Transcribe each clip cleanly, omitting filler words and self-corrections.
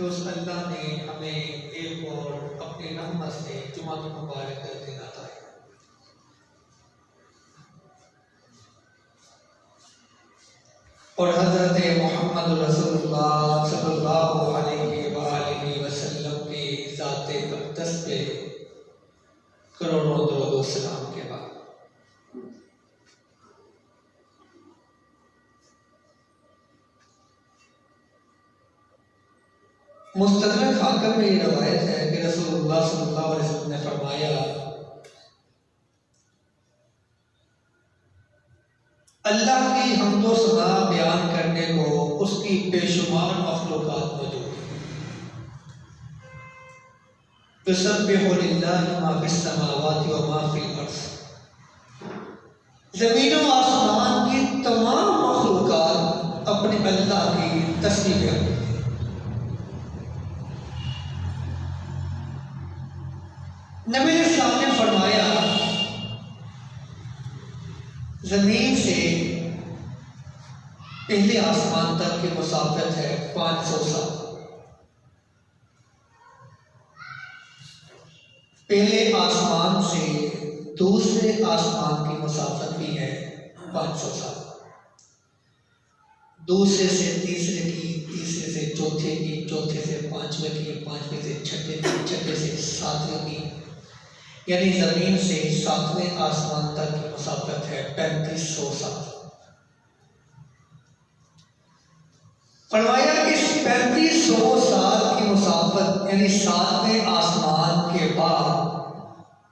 तो उस अल्लाह ने हमें एक और अपनी रहमत से जुमात मुबारक का दिन अता किया। और हज़रत मोहम्मद रसूलुल्लाह सल्लल्लाहु अलैहि वसल्लम की ज़ात अक़दस पे करोड़ों दुरूद व सलाम के बाद मुस्तदरक हाकिम में ये रवायत है कि रसूलुल्लाह सल्लल्लाहु अलैहि वसल्लम ने फरमाया, अल्लाह की हम्दो सना बयान करने को उसकी बेशुमार मखलूक़ात मौजूद हैं। युसब्बिहु लिल्लाहि मा फिस समावाति व मा फिल अर्ज़। ज़मीन व आसमान की तमाम मखलूक़ात अपने अल्लाह की तस्बीह करती हैं। नबी इस्लाम ने फरमाया, जमीन से पहले आसमान तक की मुसाफत है 500 साल। पहले आसमान से दूसरे आसमान की मुसाफत भी है 500 साल। दूसरे से तीसरे की, तीसरे से चौथे की, चौथे से पांचवें की, पांचवें से छठे की, छठे से सातवें की, यानी जमीन से सातवें आसमान तक की मुसाफत है 3500 साल। फरमाया इस 3500 साल की मुसाफत यानी सातवें आसमान के बाद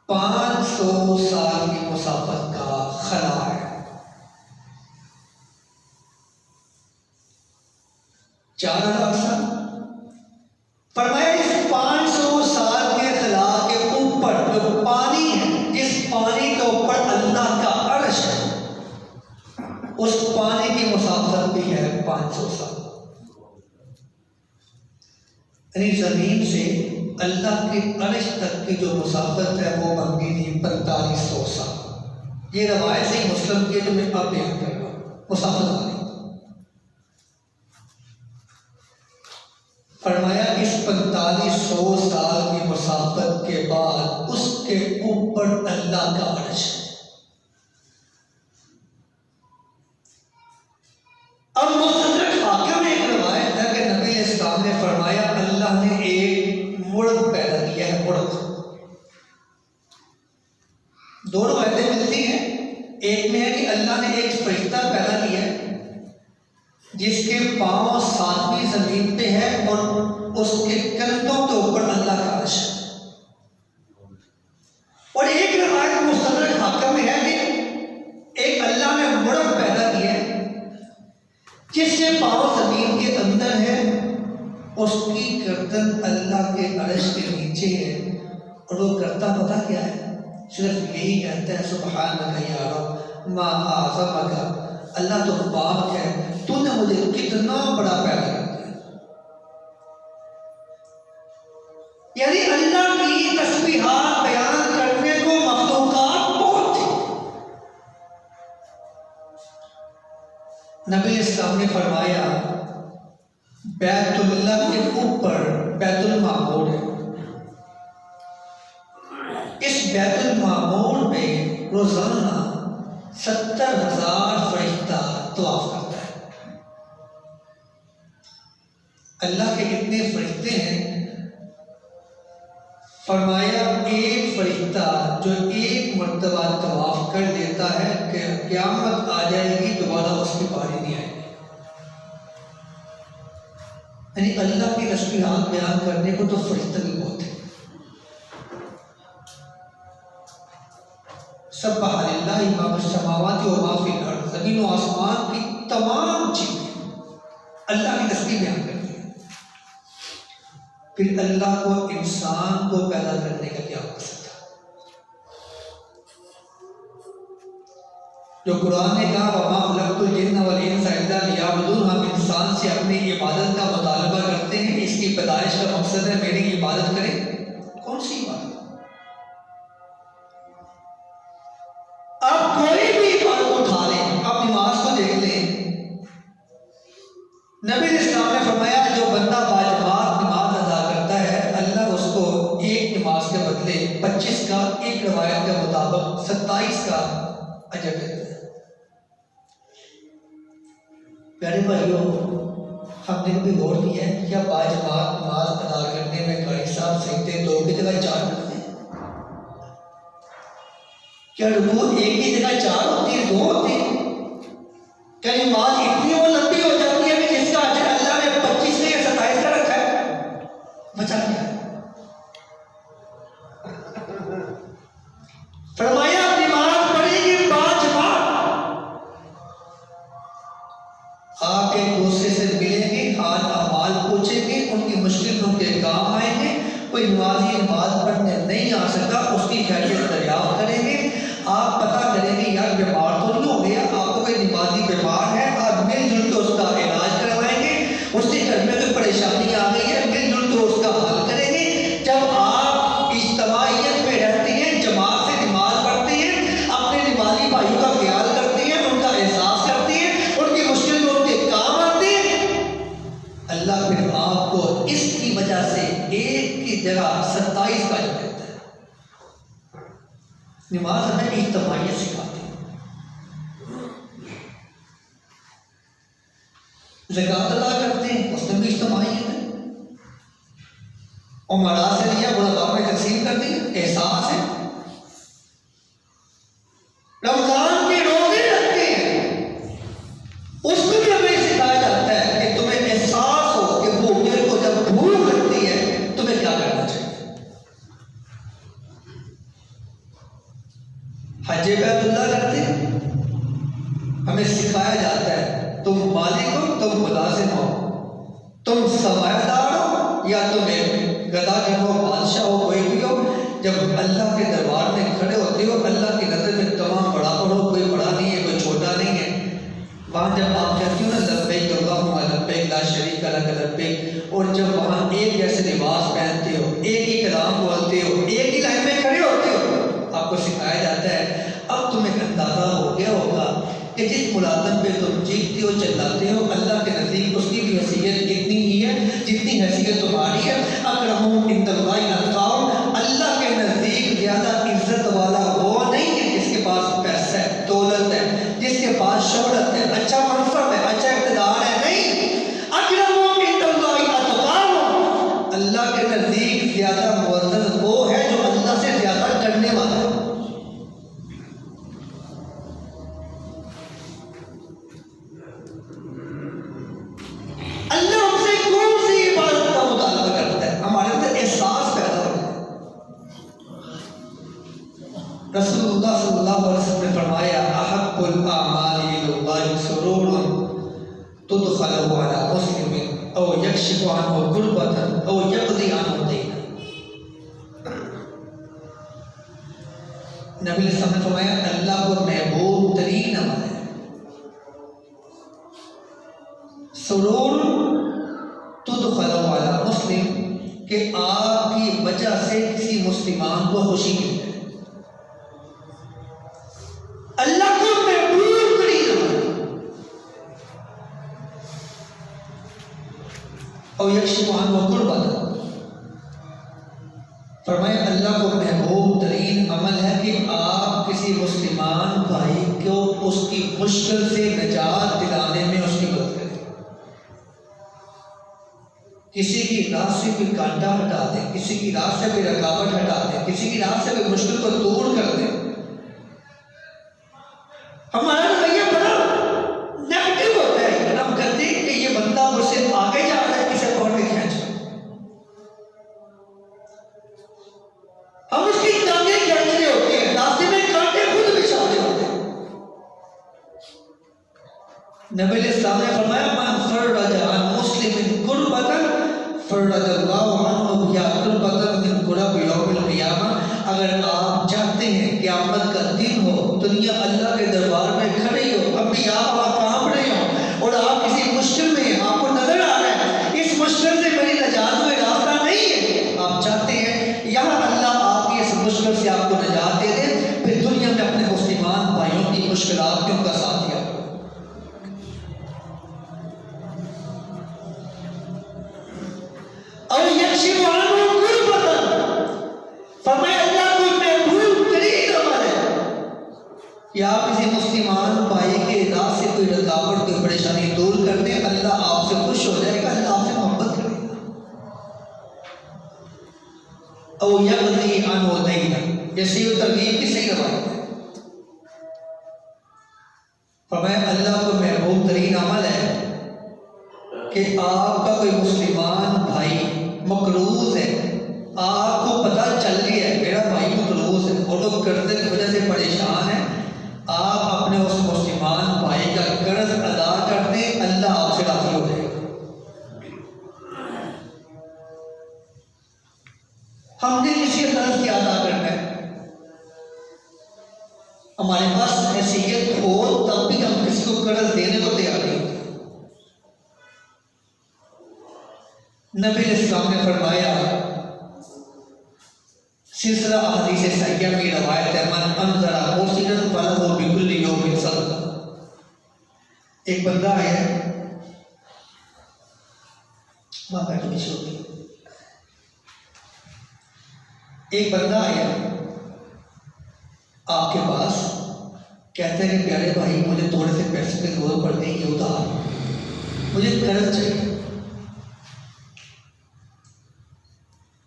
500 साल की मुसाफत का खला है। 4000 साल। फरमाया इस 500 साल के खला के ऊपर जो पानी है, जिस पानी के ऊपर अल्लाह का अर्श है, उस पानी की मुसाफत भी है 500 साल। यानी जमीन से अल्लाह के अर्श तक की जो मुसाफत है वो बन गई थी 4500 साल। ये रवायत से मुस्लिम की तो मैं अब बयान कर रहा हूँ मुसाफत वाली। फरमाया इस 4500 साल की मुसाफत के बाद उसके ऊपर अल्लाह का अर्श। अब मुस्तदरक हाकिम में एक रवायत है कि नबी इस्लाम ने फरमाया अल्लाह ने एक मुर्ग पैदा किया है। मुर्ग, दो रवायतें मिलती हैं। एक में है कि अल्लाह ने एक फरिश्ता पैदा किया है जिसके पांव सातवीं जमीन पे है और उसके कंधों के ऊपर अल्लाह का अर्श है। और एक रवायत मुस्तदरक हाकिम में है कि एक अल्लाह ने मुर्ग पैदा किया है जिसके पांव जमीन के अंदर है, उसकी गर्दन अल्लाह के अर्श के नीचे है और वो करता पता क्या है? सिर्फ यही कहता है सुब्हानक या रब मा आज़मका, अल्लाह तो पाक है, तूने मुझे कितना बड़ा पैदा कर दिया। यानी अल्लाह की तस्बीहात बयान करने को मखलूकात बहुत थी। नबी इस्लाम ने फरमाया बैतुल्लाह के ऊपर बैतुल मामूर है। इस बैतुल मामूर में रोजाना 70,000 फरिश्ता तवाफ करता है। अल्लाह के कितने फरिश्ते हैं? फरमाया एक फरिश्ता जो एक मर्तबा तवाफ कर लेता है कि क़यामत आ जाएगी, दोबारा उसकी बारी नहीं आएगी। यानी अल्लाह की तस्बीहात बयान करने को तो फरिश्ते भी बहुत है। सब्बह लिल्लाहि मा फिस समावाति व मा फिल अर्द, ज़मीन और आसमान की तमाम चीजें अल्लाह की तस्बीह बयान करती हैं। फिर अल्लाह को इंसान को पैदा करने का क्या मकसद था? जो कुरान ने कहा वमा खलक़तुल जिन्ना वल इंसा इल्ला लियअबुदून, हम इंसान से अपनी इबादत का मुतालबा करते हैं, इसकी पैदाइश का मकसद है मेरी इबादत करें। कौन सी इबादत? अब कोई भी इबादत उठा लें, अब नमाज को देख लें। नबी इस्लाम ने फरमाया जो बंदा बाजमात नमाज अदा करता है, अल्लाह उसको एक नमाज के बदले 25 का, एक रवायत के मुताबिक 27 का अजर देता है। प्यारे भाइयों, हमने कभी गौर किया है क्या बाजमात नमाज अदा करने में कारी साहब सजदे 2 की जगह 4 करते हैं? क्या रुकू एक ही जगह 4 होती है, 2 होती है? क्या नमाज इतनी वो लंबी हो जाती है कि जिसका अजर अल्लाह ने 25 या 27 का रखा है? बचा क्या? फरमाया नमाज पढ़ेगी बाजमात, आप एक दूसरे से मिलेंगे, हाल अहवाल पूछेंगे, उनकी मुश्किलों के काम आएंगे। कोई नमाजी नमाज पढ़ने नहीं आ सका, उसकी खैरियत दरियाफ्त करेंगे। आप पता करेंगे यार बीमार तो नहीं हो गया, आपको कोई नमाजी बीमार है, आप मिलजुल के उसका इलाज करवाएंगे। उसके घर में कोई परेशानी आ गई है, मिलजुल के उसका हल करेंगे। जब आप इज्तिमाइयत में रहते हैं, जमात से नमाज पढ़ते नमाज हमें इज्तिमाइयत सिखाती है। ज़कात अदा करते हैं, उसमें भी इज्तिमाइयत है। और मरा से लिया बुढ़ापा में तकसीम कर दी, एहसास है। रमजान के रोजे रखते हैं, उसमें भी हमें सिखाया जाता है कि तुम्हें एहसास हो कि भूखे को जब भूख लगती है तुम्हें क्या करना चाहिए। हज बैतुल्लाह करते हैं, हमें सिखाया जाता है तुम मालिक हो, तुम मुलाजिम हो, तुम सरमायादार हो या तुम एक गदागर हो, बादशाह हो, कोई भी हो। जब अल्लाह के दरबार में खड़े होते हो, अल्लाह की नज़र में तमाम बराबर हो, कोई बड़ा नहीं है, कोई छोटा नहीं है। वहाँ जब आप कहती हो ना लब्बैक अल्लाहुम्मा लब्बैक ला शरीका लक लब्बैक, और जब वहाँ एक जैसे लिबास पहनते हो, एक ही कलाम बोलते हो, एक ही लाइन में खड़े होते हो, आपको सिखाया जाता है। अब तुम्हें अंदाजा हो गया होगा कि जिस मुलाज़िम पे तुम चीखते हो चिल्लाते हो, अल्लाह के नज़दीक उसकी भी हैसियत इतनी ही है जितनी हैसियत तुम्हारी है। अकरमुकुम इंदल्लाहि अत्क़ाकुम, अल्लाह के नज़दीक ज़्यादा इज्जत वाला वो नहीं है जिसके पास पैसा है, दौलत है, जिसके पास शोहरत है, अच्छा मनसब है, अच्छा इक़्तिदार है। नहीं, अकरमुकुम इंदल्लाहि अत्क़ाकुम, अल्लाह के नज़दीक ज़्यादा मुअज़्ज़ज़ वो है जो अल्लाह से ज़्यादा डरने वाला है। अल्लाह हमसे कौन सी इबादत का मुतालबा करता है, हमारे अंदर एहसास पैदा हो जाए। रसूलुल्लाह सल्लल्लाहु अलैहि वसल्लम ने फरमाया अहब्बुल आमालि इलल्लाहि सुरूरुन तुदखलु अला मुस्लिमिन औ यक्शिफु अन्हु कुर्बतन औ यक़दी अन्हु दीना। नबी ने फरमाया अल्लाह को महबूब तरीन अमल है सुरूर तुदखलु अला मुस्लिम, कि आपकी वजह से किसी मुसलमान को खुशी मिल जाए। अल्लाह को महबूब तरीन अमल और यक्शिफु अन्हु कुर्बतन, फरमाया अल्लाह को महबूब तरीन अमल है कि आप किसी मुसलमान भाई को उसकी मुश्किल से निजात दिलाने में उसकी मदद करें। किसी की राह से कोई कांटा हटा दें, किसी की राह से कोई रुकावट हटा दें, किसी की राह से कोई मुश्किल को दूर कर दें। हमारा रवैया बड़ा नेगेटिव होता है, हम कहते हैं कि ये बंदा मुझसे आगे जा रहा है, किसे पकड़ के खींच, हम उसकी टांगे खींच रहे होते हैं, रास्ते में कांटे खुद बिछा रहे होते हैं। नबी ने सामने फरमाया मन फरज अन मुस्लिमिन कुर्बतन फरजल्लाहु अन्हु बिहा कुर्बतन मिन कुरब यौमिल क़ियामा। अगर आप चाहते हैं क़यामत का दिन हो, दुनिया अल्लाह के दरबार में खड़ी हो, अभी आप वहाँ कांप रहे हो और आप किसी मुश्किल में, आपको नजर आ रहा है इस मुश्किल से मेरी निजात में रास्ता नहीं है, आप चाहते हैं यहाँ अल्लाह आपकी इस मुश्किल से आपको निजात दे दे, फिर दुनिया में अपने मुसलमान भाइयों की मुश्किलात में उनका साथ दिया। और यक्शिफु अन्हु कुर्बतन, फरमाया अल्लाह को महबूब तरीन अमल है कि आप किसी मुसलमान भाई के राह से कोई रुकावट, कोई परेशानी दूर कर दें, अल्लाह आपसे खुश हो जाएगा, अल्लाह आपसे मोहब्बत करेगा। और यक़दी अन्हु दीना, जैसे ये तरगीब की सही रवायत है। फरमाया अल्लाह को महबूब तरीन अमल है कि आपका कोई मुसलमान भाई मकरूज है, आपको पता चल गया है मेरा भाई मकरूज है और वो कर्ज की वजह से परेशान है, आप अपने उस मुसलमान भाई का कर्ज अदा कर दें, अल्लाह आपसे राज़ी हो जाएगा। हमने किसी कर्ज की अदा करना है, हमारे पास हैसियत हो तब भी हम किसी को कर्ज देने को तैयार नहीं। नबी इस्लाम ने फरमाया, सिलसिला हदीस सहीह में रवायत है, मन अंज़रा मुहसिनन फलहु बिकुल्लि यौमिन सदका। एक बंदा है, माँ बैठ के छोटी, एक बंदा है आपके पास, कहते हैं कि प्यारे भाई मुझे थोड़े से पैसे की जरूरत पड़ गई, ये उधार, मुझे कर्ज चाहिए।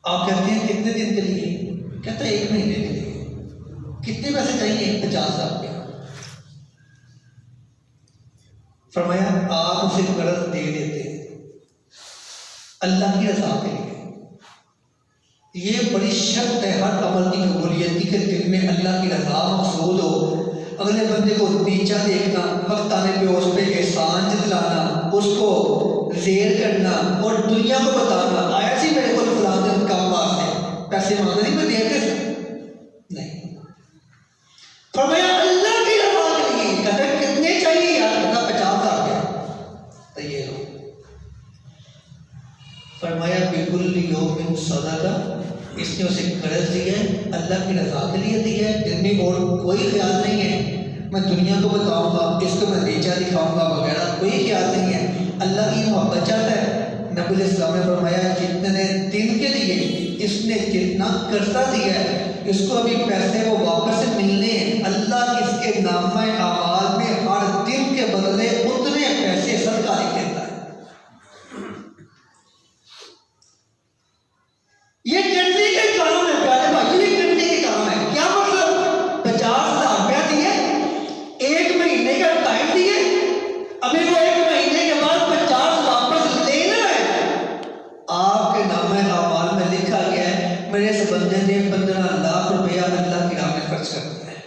आप कहते हैं कितने दिन के लिए? कहता है 1 महीने के लिए। कितने पैसे चाहिए? 50,000 रुपया। फरमाया आप उसे कर्ज दे देते अल्लाह की रजा के लिए। ये बड़ी शर्त है हर अमल की कबूलियत की, कि दिल में अल्लाह की रजा मकसूद हो। अगले बंदे को नीचा देखना, वक्त आने पे उस पर एहसान जतलाना, उसको जेर करना और दुनिया को बताना, आया सी मेरे को फलां दिन काम वास्ते पैसे मांगने नहीं, मैं देते नहीं। फरमाया अल्लाह की रजा के लिए। कहता है कितने चाहिए यार? कहता 50,000 रुपया। तो ये लो। फरमाया बिल्कुल यौमिन सदका, इसने उसे कर्ज दिया है, अल्लाह की रजा के लिए दिया है, दिन में और कोई ख्याल नहीं है मैं दुनिया को बताऊंगा, इसको मैं नीचा दिखाऊंगा वगैरह, कोई ख्याल नहीं है। अल्लाह की मोहब्बत चाहता है। नबी इस्लाम ने फरमाया जितने दिन के लिए इसने जितना कर्जा दिया है, इसको अभी पैसे वो वापस मिलने हैं। अल्लाह इसके नामा आमाल में हर दिन के बदले उतने पैसे सदका लिख देता है। ये करने के काम है प्यारे भाई, ये करने के काम है। क्या मतलब? 50,000 रुपया दिए, 1 महीने का टाइम दिए, अभी वो 1 महीने के बाद 50 वापस लेना है। आपके नामे अमाल में लिखा गया है मेरे इस बंदे ने 15 लाख रुपया अल्लाह की राह में खर्च कर दिया है।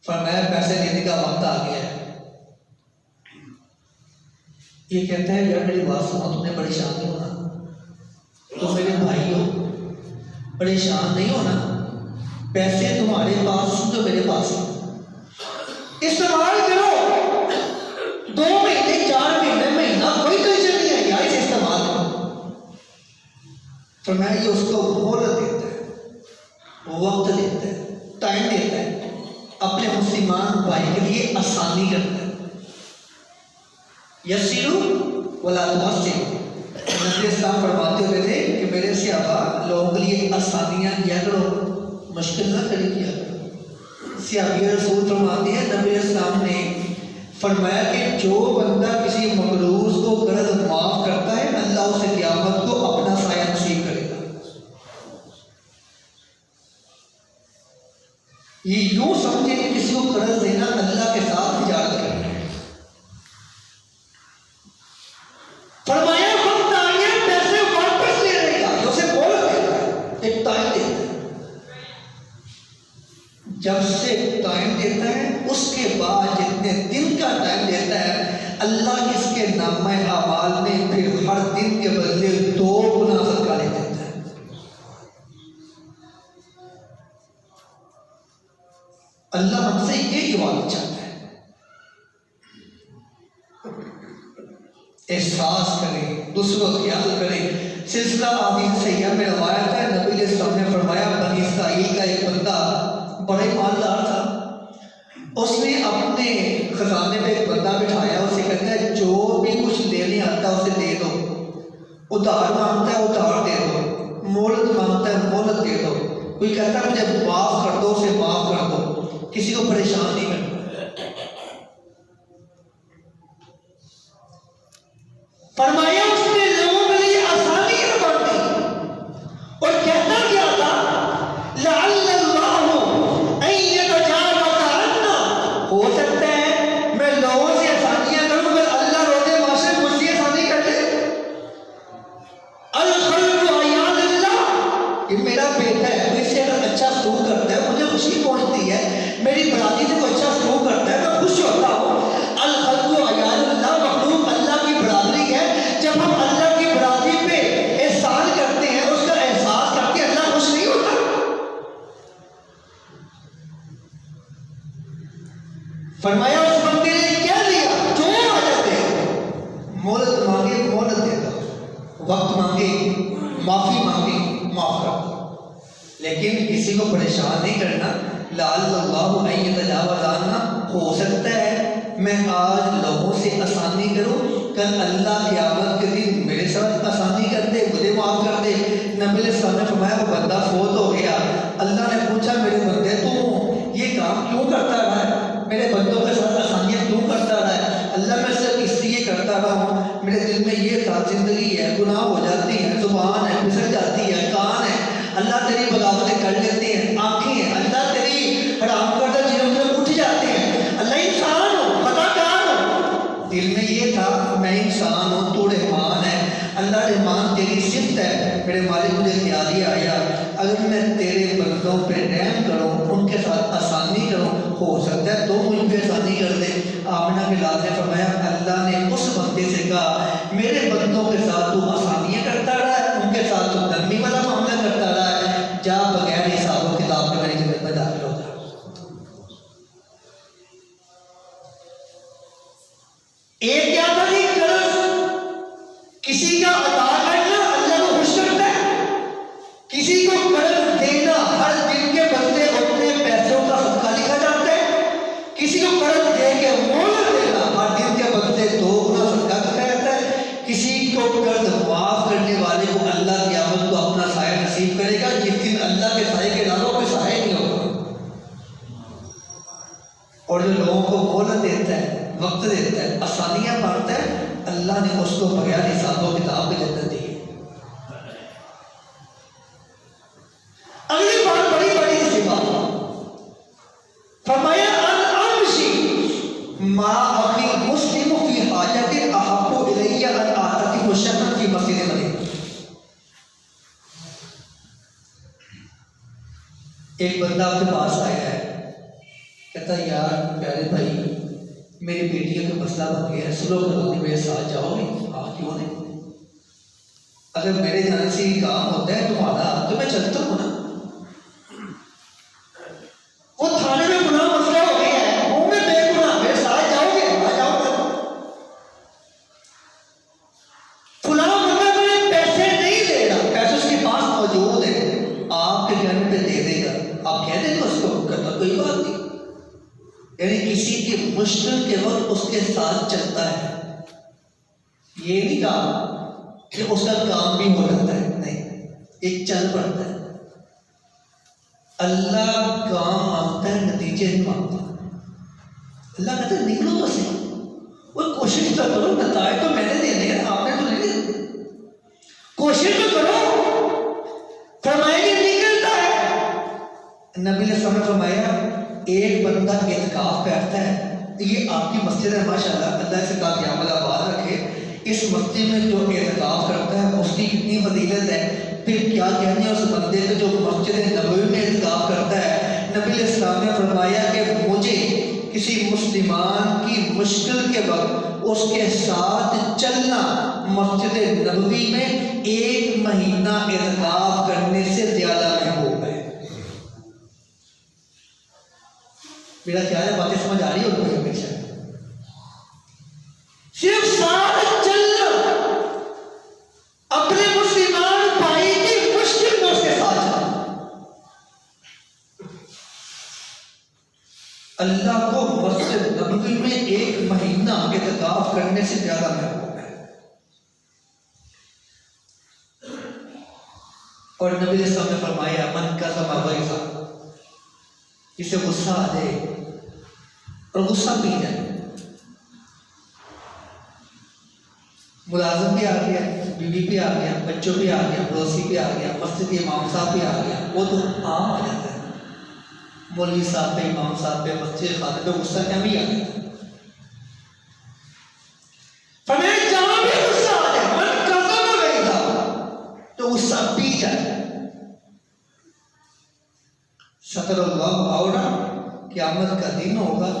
फरमाया पैसे देने का वक्त आ गया है। ये कहता है यार मेरी बात सुनो, तुमने परेशान नहीं होना, तुम मेरे भाई हो, परेशान नहीं होना, पैसे तुम्हारे पास जो मेरे पास है, इस्तेमाल करो। 2 महीने 4 महीने महीना कोई टेंशन नहीं है यार, इसे इस्तेमाल करो। तो मैं ये उसको मोहलत देता है, वक्त देता है, टाइम देता है, अपने मुसलमान भाई के लिए आसानी करता है। यसीरू वला तुअस्सिरू। नबी इस्लाम फरमाते होते थे कि मेरे सहाबा लोगों के लिए आसानियाँ किया करो, मुश्किल ना करे किया करो। सहाबी रसूल फरमाते हैं नबी इस्लाम ने फरमाया कि जो बंदा किसी मकरूज को कर्ज माफ करता है, अल्लाह उसे क़यामत को अपना साया नसीब करेगा। ये यूं समझे कि किसी को कर्ज देना अल्लाह के साथ तिजारत करना है। फरमाया वक्त आ गया पैसे वापस लेने का, उसे बोल देता है, एक टाइम देता है। जब से टाइम देता है उसके बाद जितने दिन का टाइम देता है, अल्लाह इसके नामा अमाल में फिर हर दिन के बदले 2 गुना सदका ले देता है। अल्लाह हमसे ये इबादत चाहता है। एहसास करें, दूसरों का ख्याल करें। सिलसिला हदीस सहीह में रवायत है, नबी इस्लाम ने फरमाया बनी इस्राइल का एक बंदा बड़ा ईमानदार था, उसने अपने खजाने पे एक बंदा बिठाया, उसे कहता है जो भी कुछ लेने आता है उसे दे दो, उधार मांगता है उधार दे दो, मोहलत मांगता है मोहलत दे दो, कोई कहता है मुझे माफ कर दो उसे माफ कर दो, किसी को परेशान नहीं करना। फरमाया उसने लोगों के लिए आसानी कर दी और कहता क्या था, लअल्लल्लाहु अन यतजावज़ अन्ना, हो सकता है मैं लोगों से आसानियां करूं मगर अल्लाह रोजे माशे मुझसे आसानी कर दे। अल खल्क़ु अयादुल्लाह, ये मेरा बेटा है, मुझसे अगर अच्छा सलूक करता है मुझे खुशी पहुंचती है, मेरी बरादरी से कोई अच्छा सलूक करता है मैं खुश होता हूँ। अल खल्क़ु अयादुल्लाह, मखलूक अल्लाह की बरादरी है। जब हम अल्लाह की बरादरी पे एहसान करते हैं, उसका एहसास करके अल्लाह खुश नहीं होता। फरमाया उस बंदे ने क्या दिया, जो हाजत है, मोहलत मांगे मोहलत दे दो, वक्त मांगे माफी मांगे माफ कर दो, लेकिन किसी को परेशान नहीं करना। लअल्लल्लाहु अन यतजावज़ अन्ना, हो सकता है मैं आज लोगों से आसानी करूं, कल अल्लाह क़यामत के दिन मेरे साथ आसानी कर दे, मुझे माफ कर दे। नबी ने फरमाया वो बंदा फौत हो गया, उनके साथ आसानी करो, हो सकता है तो मुझ पर आसानी कर दे। आमिना के लाल ने फरमाया अल्लाह ने उस बंदे से कहा मेरे बंदों के साथ तू आसानियाँ करता रहा है, उनके साथ तू नरमी वाला मामला करता रहा है, जा बगैर हिसाब किताब के मेरी जगत में दाखिल हो जा। एक क्या था कि कर्ज किसी का अदा करना अल्लाह को खुश करता है, किसी को कर्ज देना हर दिन के बदले अपने पैसों का सदका लिखा जाता है, किसी को कर्ज दे के मोहलत देना हर दिन के बदले 2 गुना सदका लिखा जाता है, किसी को कर्ज माफ करने वाले को अल्लाह क़यामत को अपना साया नसीब करेगा, जिस दिन अल्लाह के साए के अलावा कोई साया नहीं होगा। और जो लोगों को मोहलत देता है, वक्त देता है, आसानियां बांटता है, अल्लाह ने उसको बगैर हिसाब किताब की जन्नत दी है। अगली बात बड़ी बड़ी सी बात फरमाया मा अखी मुस्लिम फी हाजत अहब्बु इलैया अन आतकी मुशक्कत फी मस्जिद नबी। एक बंदा आपके पास आया है, कहता यार प्यारे भाई मेरी बेटियों का मसला बन गया है, सुलह करवाने मेरे साथ जाओगे? हाँ क्यों नहीं, अगर मेरे जाने से ही काम होता है तुम्हारा तो मैं चलता हूँ ना। वो थाने में गुनाह मसला हो गया है, मुंह में बेगुनाह, मेरे साथ जाओगे? आ जाओ। फुला बंदा मेरे पैसे नहीं दे रहा, पैसे उसके पास मौजूद है, आपके कहने पे दे देगा, आप कह देंगे उसको करता कोई बात नहीं। यानी किसी की मुश्किल के वक्त उसके साथ चलता है, ये नहीं कहा कि उसका काम भी हो जाता है, नहीं, एक चल पड़ता है। अल्लाह काम मांगता है, नतीजे नहीं मांगता। अल्लाह कहता है निकलो तो सही, वो कोशिश तो करो, नताए तो मैंने देने हैं, आपने तो नहीं देने, कोशिश तो करो। फरमाया निकलता है। नबी ने फरमाया एक बंदा इत्काफ बैठता है, ये आपकी मस्जिद है माशाल्लाह, अल्लाह से कहा क़यामत आबाद रखे, इस मस्जिद में जो इत्काफ करता है उसकी कितनी फजीलत है, फिर क्या कहने उस बंदे को जो मस्जिद नबवी में इत्काफ करता है। नबी अलैहिस्सलाम ने फरमाया कि मुझे किसी मुसलमान की मुश्किल के वक्त उसके साथ चलना मस्जिद नबवी में 1 महीना इत्काफ करने से ज्यादा महबूब है। मेरा ख्याल है बातें समझ आ रही है उनको, हमेशा सिर्फ साथ चलना, अपने मुसलमान भाई की मुश्किल में उसके साथ चलना, अल्लाह को मस्जिद नबवी में 1 महीना इत्काफ करने से ज्यादा महबूब है। और नबी ने फरमाया मन का समा इसे गुस्सा आ जाए और गुस्सा पी जाए, मुलाजिम भी आ गया, बीवी भी आ गया, बच्चों भी आ गया, पड़ोसी भी आ गया, मस्जिद के इमाम साहब भी आ गया, वो तो आम आ जाता है, मौलवी साहब पे, इमाम साहब पे, मस्जिद खाते पे गुस्सा क्या भी आ गया। जहां भी गुस्सा आ जाए, मन कज़म हो गई था तो गुस्सा पी जाए। सतरल्लाहु औरा क़यामत का दिन होगा,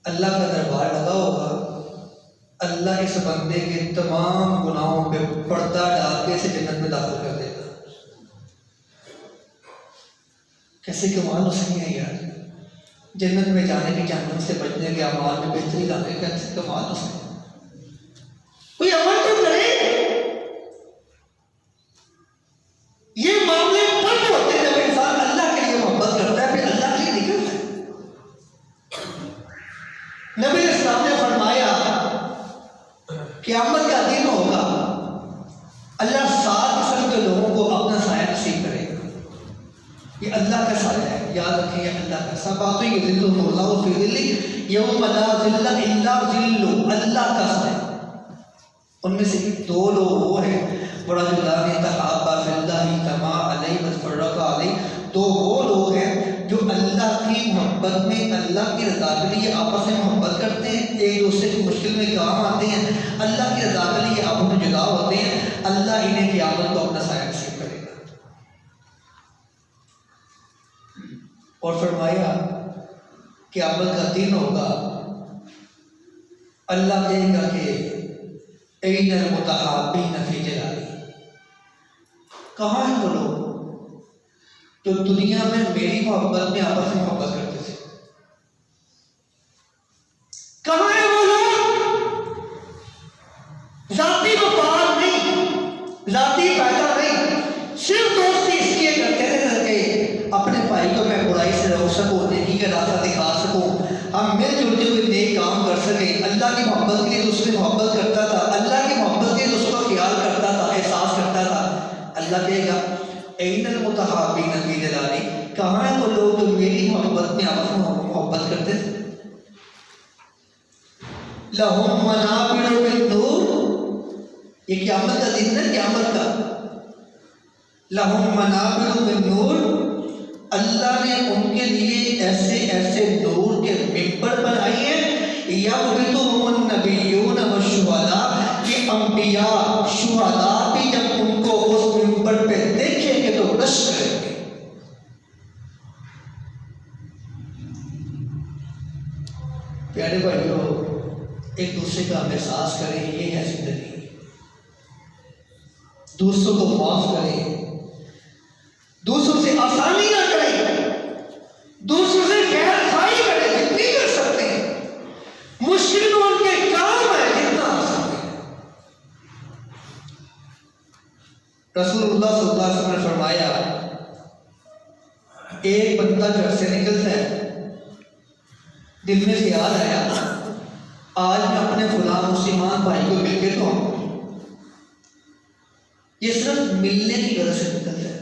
अल्लाह का दरबार लगा होगा, अल्लाह इस बंदे के तमाम गुनाहों पे पर्दा डाल के इसे जन्नत में दाखिल कर देगा। कैसे कमाल उसने है यार, जन्नत में जाने की, जहन्नम से बचने के अमाल में बेहतरी लाने का कमाल उसने। कोई अमल तो करे, ये मामले तब होते हैं जब इंसान अल्लाह के लिए मोहब्बत करता है, फिर अल्लाह के लिए निकलता है। नबी इस्लाम ने फरमाया क़यामत का दिन होगा, अल्लाह 7 किस्म के लोगों को अपना साया नसीब करेगा। ये अल्लाह का साया है, याद रखें, ये अल्लाह का सबातु युज़िल्लुहुल्लाहु फी ज़िल्लि यौम ला ज़िल्ला इल्ला ज़िल्लु, अल्लाह का साया। उनमें से 2 लोग वो हैं, वरजुलान तहाब्बा फिल्लाहि तमा अलैहि व तफर्रक़ा अलैहि, 2 वो लोग हैं जो अल्लाह की मोहब्बत में, अल्लाह की रज़ा के लिए आपस में मोहब्बत करते हैं, एक दूसरे की मुश्किल में काम आते हैं, अल्लाह की रज़ा के लिए आपस में जुदा होते हैं, अल्लाह इन्हें क़यामत को अपना साया नसीब करेगा। और फरमाया कि क़यामत का दिन होगा, अल्लाह कहेगा कि ऐनल मुतहाब्बीन फी जलाली, कहाँ हैं वो लोग जो दुनिया में मेरी मोहब्बत में आपस में मोहब्बत करते थे? कहाँ हैं वो लोग? जाती व्यापार नहीं, जाती फायदा नहीं, सिर्फ दोस्ती इसलिए करते थे कि अपने भाई को मैं बुराई से रोक सकूं, नेकी का रास्ता दिखा सकूं, हम मिलजुल के नेक काम कर सकें। अल्लाह की मोहब्बत के लिए दूसरे मोहब्बत करता था, अल्लाह की मोहब्बत के लिए उसका ख्याल करता था, एहसास करता था। अल्लाह कहेगा ऐनल मुतहाब्बीन फी जलाली, कहाँ हैं वो लोग जो मेरी मोहब्बत में आपस में मोहब्बत करते थे? लहुम मनाबिरु मिन नूर, ये क़यामत का दिन है, क़यामत का। लहुम मनाबिरु मिन नूर, अल्लाह ने उनके लिए ऐसे ऐसे नूर के मिंबर बनाए हैं। यक़बितुहुमुन नबिय्यून व शुहदा, कि अंबिया शुहदा भी जब उनको उस मिंबर पे देखेंगे तो रश करेंगे। प्यारे भाइयों, एक दूसरे का एहसास करें, ये है जिंदगी। दूसरों को माफ करें, दूसरों से आसानी ना करें, दूसरों से खैर खाई करें जितनी कर सकते हैं, मुश्किल में उनके काम है जितना आ सकते हैं। रसूलुल्लाह सल्लल्लाहु अलैहि वसल्लम ने फरमाया, एक बंदा घर से निकलता है, दिल में ख्याल आया आज मैं अपने फुला मुसलमान भाई को मिलके तो आऊं। ये सिर्फ मिलने की वजह से निकलता है,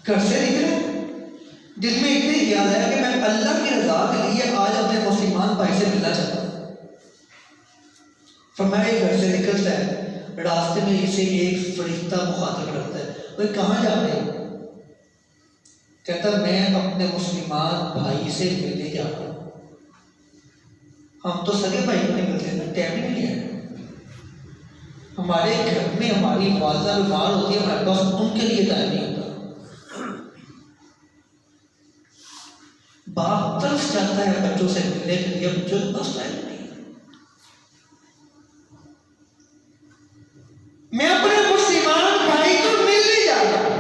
घर से निकले, दिल में इतने ख्याल आया कि मैं अल्लाह की रजा के लिए आज अपने मुसलमान भाई से मिलना चाहता हूँ। फरमाया घर से निकलता है, रास्ते में इसे एक फरिश्ता मुखातिब करता है, वो कहाँ जा रहे हो? कहता मैं अपने मुसलमान भाई से मिलने जा रहा हूँ। हम तो सगे भाई को नहीं मिलते, टाइम ही नहीं है। हमारे घर में हमारी वालदा बीमार होती है, हमारे पास उनके लिए टाइम नहीं होता। बाप तरस जाता है बच्चों से मिलने के लिए, बच्चों के पास टाइम नहीं है। मैं अपने मुसलमान भाई को मिलने जा रहा हूँ।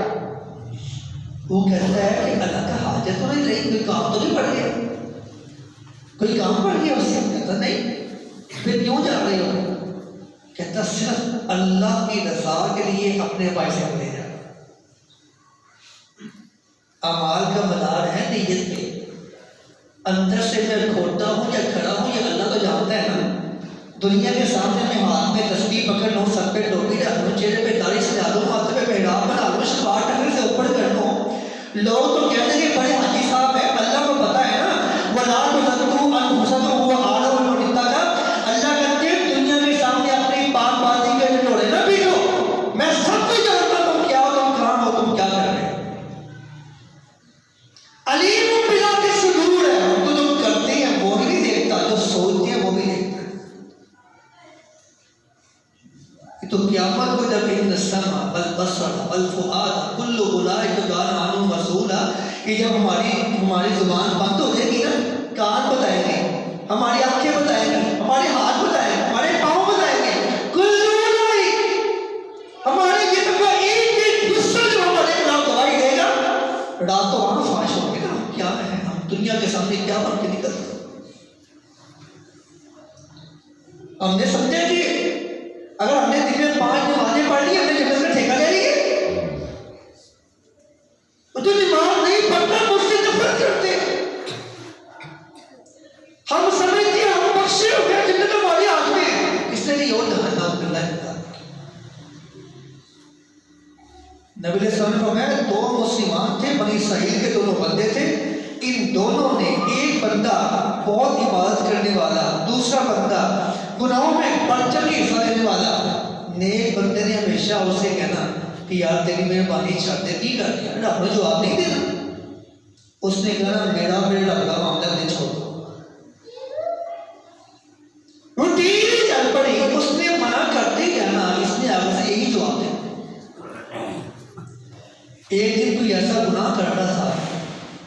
वो कहता है कि अल्लाह का हाजत तो नहीं रही, कोई काम तो नहीं पड़ गया, कोई काम पड़ गया उससे? कहता नहीं। फिर क्यों जा रहे हो? कहता सिर्फ अल्लाह की रज़ा के लिए अपने भाई से मिलने जा रहा। अमाल का मदार है नीयत पे, अंदर से मैं खोटा हूँ या खड़ा हूँ ये अल्लाह तो जानता है ना। दुनिया के सामने मैं हाथ में तस्बीह पकड़ लूँ, सर पे टोपी रख लूँ, चेहरे पे दाढ़ी सजा लूँ, हाथ पे मेहराब बना लूँ, शलवार टंगने से ऊपर कर लूँ, लोग तो कहते हैं कि बड़े हाजी साहब है। अल्लाह को पता है ना, वला तुज़क्कू अनफुसकुम हुवा अअलमु बिमन इत्तक़ा। अल्लाह कहते हैं दुनिया के सामने अपनी पाक बाती के ढिंढोरे ना पीटो, मैं सब कुछ जानता हूं, तुम क्या हो, तुम कहां हो, तुम क्या कर रहे हो। अलीमुम बिज़ाति सुदूर है, तो जो करते हैं वो भी नहीं देखता, जो सोचते हैं वो भी देखता है। तो क़यामत को जब इन समा वल बसर वल फुआद कुल्लु उलाइका कान अनहु मसूला, कि जब हमारी जुबान बंद हो जाएगी ना, कान बताएंगे, हमारी आंखें बताएंगी, हमारे हाथ बताएंगे, हमारे पाँव बताएंगे, कुल्लु उलाइका, हमारे जिस्म का एक एक हिस्सा जो हमारे खिलाफ गवाही देगा, रातों आंख फाश होंगे ना, क्या है हम दुनिया के सामने क्या बन के निकलते। हमने समझा कि अगर हमने दिन में 5 नमाजें पढ़ ली, हमने जन्नत का ठेका ले लिया। तो नमाज नहीं पढ़ता मुझसे नफरत करते, हम समझते हैं हम बख्शे हो गए, जन्नत हमारे हाथ में, इसने नहीं और जहन्नम मिलना है। नबी ने फरमाया 2 मुसलमान थे, बनी इसराइल के दोनों बंदे थे, इन दोनों ने, एक बंदा बहुत इबादत करने वाला, दूसरा बंदा गुनाहों में बढ़-चढ़ के हिस्सा लेने वाला। नेक बंदे ने हमेशा उसे कहना कि यार तेरी मेहरबानी छाड़ दे, की कर दिया, रब ने जवाब नहीं देना। उसने कहना मेरा रब का मामला नहीं छोड़ दो, रूटीन चल पड़ी, उसने मना करते जाना, इसने आगे से यही जवाब देना। एक दिन कोई ऐसा गुनाह कर रहा था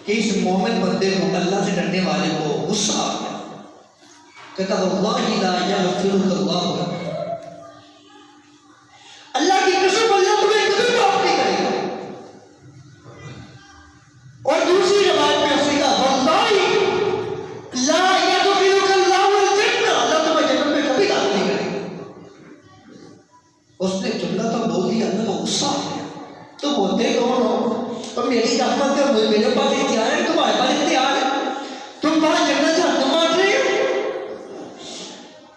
कि इस मोमिन बंदे को, अल्लाह से डरने वाले को गुस्सा आ गया। कहता वल्लाहि ला यग़फ़िरुकल्लाहु लक, अल्लाह की कसम अल्लाह तुम्हें कभी माफ नहीं करेगा। और दूसरी जबान में उसने कहा वल्लाहि ला यग़फ़िरुकल्लाहु अल-जन्नह, अल्लाह तुम्हें जन्नत में कभी दाखिल नहीं करेगा। उसने जुमला तो बोल दिया, अल्लाह को गुस्सा आ गया। तो बोलते कौन हो? और मेरी रहमत है, मेरे पास इख्तियार है, तुम्हारे पास इख्तियार है, तुम वहां जन्नत जहन्नम बांट रहे हो।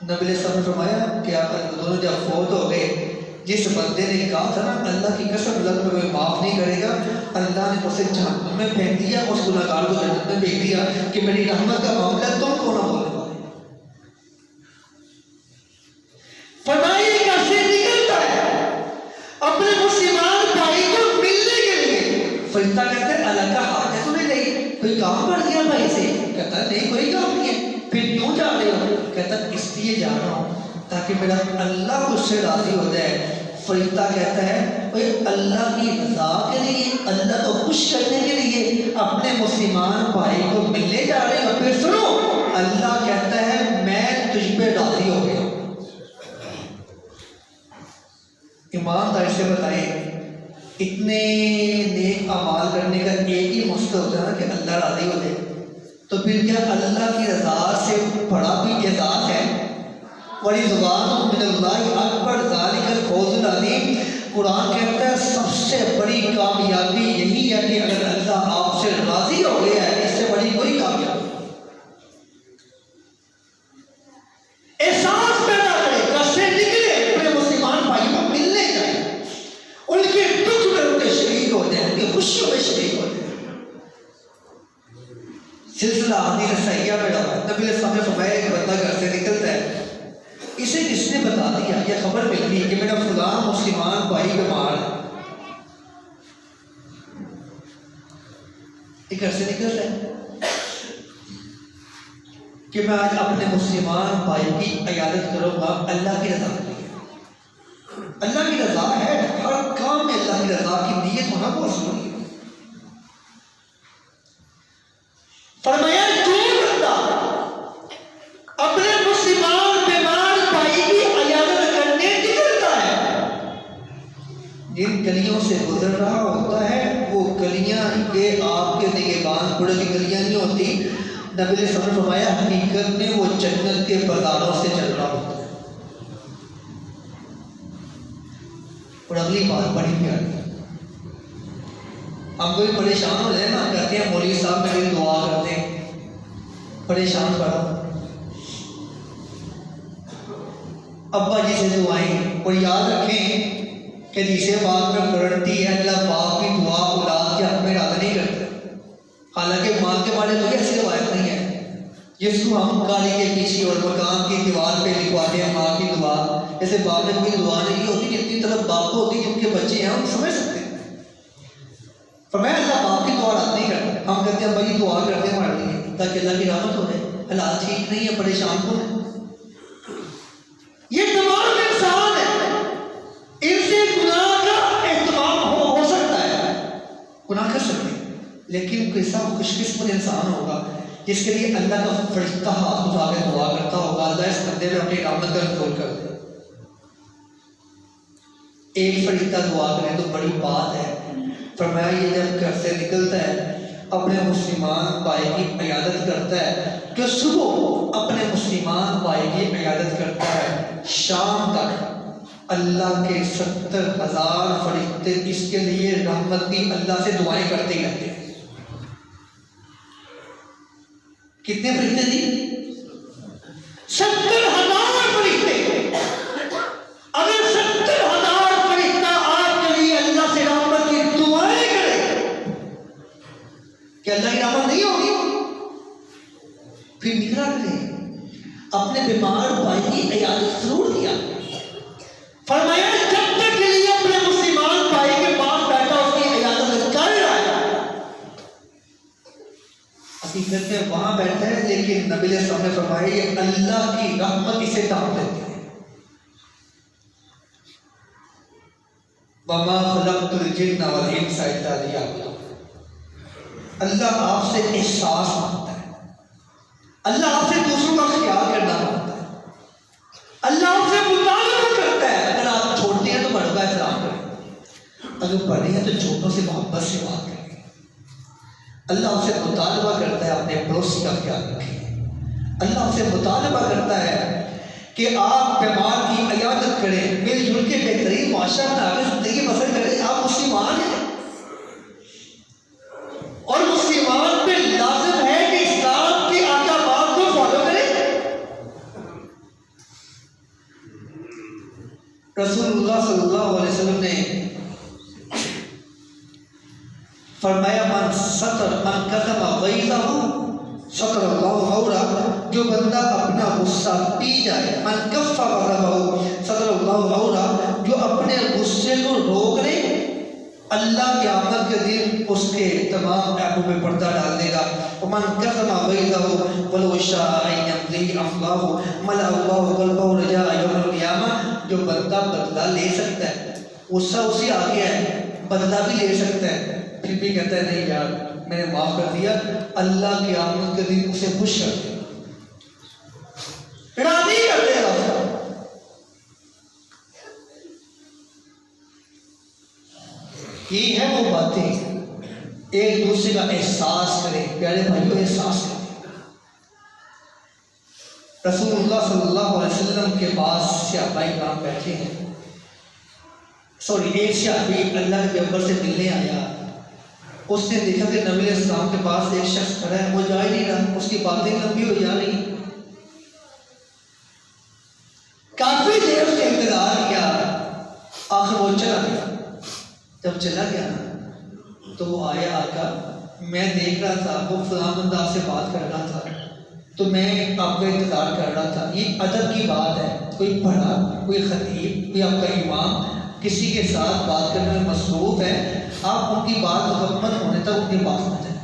नबी ने फरमाया कि आप दोनों जब फौत हो गए, जिस बंदे ने कहा था ना अल्लाह की कसम अल्लाह तुम्हें माफ नहीं करेगा, अल्लाह ने उसे जहन्नम में फेंक दिया, उस गुनहगार को जन्नत में भेज दिया कि मेरी रहमत का मामला तुम को ना बोलने वाले। फरमाइए कैसे निकलता है अपने मुसलमान भाई को मिलने के लिए। फरिश्ता कहते हैं अल्लाह का हाथ है तुम्हें, नहीं कोई काम कर दिया भाई से? कहता है नहीं कोई काम नहीं है। फिर क्यों जा रहे हो? कहता इसलिए जा रहा हूँ ताकि मेरा अल्लाह मुझसे राजी हो जाए। फरिश्ता कहता है भाई अल्लाह की रजा के लिए, अल्लाह को खुश करने के लिए अपने मुसलमान भाई को मिलने जा रहे हो। फिर सुनो, अल्लाह कहता है मैं तुझ पे राजी हो गया। ईमानदारी से बताइए, इतने नेक अमाल करने का एक ही मकसद होता है ना कि अल्लाह राजी हो जाए, तो फिर क्या अल्लाह की रजा से बड़ा भी एजाज है? वरिज़वानुम मिनल्लाहि अकबर ज़ालिकल फौज़ुल अज़ीम। कुरान कहता है सबसे बड़ी कामयाबी यही है कि अगर अल्लाह आपसे राजी हो गया है, इससे बड़ी कोई कामयाबी। एहसास पैदा करे, कैसे निकले अपने मुसलमान भाई को मिलने जाए, उनके दुख में उनके शरीक हो जाए, उनकी खुशियों में शरीक हो जाए। सिलसिला हदीस सहिया में रहा, नबी ने सामने फरमाया एक बंदा घर से निकलता है, इसे किसने बता दिया, यह खबर मिलती है कि मेरा फुलां मुसलमान भाई बीमार है। एक घर से निकलता है कि मैं आज अपने मुसलमान भाई की इयादत करूंगा अल्लाह की रजा के लिए। अल्लाह की रजा है, हर काम में अल्लाह की रजा की नीयत होना बहुत जरूरी है। फरमाया जो बंदा अपने मुसलमान बीमार भाई की इयादत करने निकलता है, जिन गलियों से गुजर रहा होता है वो गलियां के आपके निगहबान बड़े की गलियां नहीं होती। नबी ने फरमाया हकीकत में वो जन्नत के बाजारों से चल रहा होता है। और अगली बात बड़ी प्यारी, हम कोई परेशान हो जाए ना, कहते हैं मौलवी साहब मेरी दुआ करते हैं, परेशान पड़ा अब्बा जी से दुआएं। और याद रखें कि जिसे बात में गारंटी है अल्लाह बाप की दुआ औलाद के हक में रद्द नहीं करते। हालांकि माँ के बारे में ऐसी रवायत नहीं है जिसको हम गाड़ी के पीछे और मकान की दीवार पे लिखवाते हैं माँ की दुआ, जैसे बाप ने कोई दुआ नहीं होती, जितनी तरफ बाप को होती जिनके बच्चे हैं हम समझ सकते हैं। पर मैं अल्लाह बाप की दुआ रद्द नहीं करता। हम कहते हैं भाई दुआ करते हैं हमारे लिए ताकि अल्लाह की रहमत हो जाए, हालात ठीक नहीं है, परेशान हो। ये तमाम इंसान है, इनसे गुनाह का एहतमाम हो सकता है, गुनाह कर सकते हैं, लेकिन कैसा खुशकिस्मत इंसान होगा जिसके लिए अल्लाह का फरिश्ता हाथ उठा के दुआ करता होगा अल्लाह इस बंदे में अपनी रहमत का कंट्रोल कर दे। एक फरिश्ता दुआ करे तो बड़ी बात है। फरमाया ये जब घर से निकलता है अपने मुसलमान भाई की इयादत करता है, जो सुबह अपने मुसलमान भाई की इयादत करता है, शाम तक अल्लाह के 70,000 फरिश्ते इसके लिए रहमत की अल्लाह से दुआएं करते रहते हैं। कितने फरिश्ते थी? 70,000 फरिश्ते। अगर 70,000 फरिश्ता आपके लिए अल्लाह से रहमत की दुआएं करे, क्या अल्लाह की रहमत नहीं होगी? फिर निकला करे अपने बीमार भाई की इयादत जरूर दिया। फरमाया जब तक के लिए अपने मुसलमान भाई के पास बैठा उसकी इयादत कर रहा है, हकीकत में वहां बैठा है, लेकिन नबी ने सामने फरमाया ये अल्लाह की रहमत इसे ढांप लेती है। वमा खलक़तुल जिन्ना वल इंसा इल्ला लियअबुदून। अल्लाह आपसे एहसास मांगता है, अल्लाह आपसे दूसरों का ख्याल करना मांगता है, अल्लाह आपसे मुतालबा करता है। अगर आप छोटे हैं तो बड़ों का एहतराम करें, अगर बड़े हैं तो छोटों से मोहब्बत से बात करें। अल्लाह आपसे मुतालबा करता है अपने पड़ोसी का ख्याल रखें। अल्लाह आपसे मुतालबा करता है कि आप बीमार की इयादत करें, मिलजुल के बेहतरीन माशरा बना के जिंदगी बसर करें। आप मुसलमान हैं और मुसलमान पे लाजिम है कि इस्लाम के अहकामात को फॉलो करें। रसूलुल्लाह सल्लल्लाहु अलैहि वसल्लम ने फरमाया मन कज़मा गैज़हु सतरल्लाहु औरा, जो बंदा अपना गुस्सा पी जाए, मन कफ़्फ़ा गज़बहु सतरल्लाहु औरा, जो अपने गुस्से को रोक ले, अल्लाह क़यामत के दिन उसके तमाम ऐबों में पर्दा डाल देगा। मन कज़मा गैज़हु वलो शाअ अन यमज़ी अफ़वाहु मलअल्लाहु क़ल्बहु रजाअ यौमिल क़ियामा, जो बंदा बदला ले सकता है, गुस्सा उसे आ गया है, बदला भी ले सकता है, फिर भी कहता है नहीं यार मैंने माफ कर दिया, अल्लाह की आमद के दिन उसे खुश कर देगा, राजी कर देगा। ये है वो बातें, एक दूसरे का एहसास करें। प्यारे भाइयों, एहसास करें। रसूलुल्लाह सल्लल्लाहु अलैहि वसल्लम के पास सहाबाए किराम बैठे हैं, एक सहाबी अल्लाह के पैगंबर से मिलने आया। उसने देखा कि नबी इस्लाम के पास एक शख्स खड़ा है, वो जा ही नहीं रहा, उसकी बातें लंबी हो जा रही। काफी देर से इंतजार किया, आखिर वो चला गया। जब चला गया ना तो वो आया, आका मैं देख रहा था वो फलां बंदा आपसे बात कर रहा था, तो मैं आपका इंतजार कर रहा था। ये अदब की बात है, कोई पढ़ा, कोई खतीब, कोई आपका इमाम किसी के साथ बात करने में मसरूफ है, आप उनकी बात मुकम्मल होने तक उनके पास न जाए।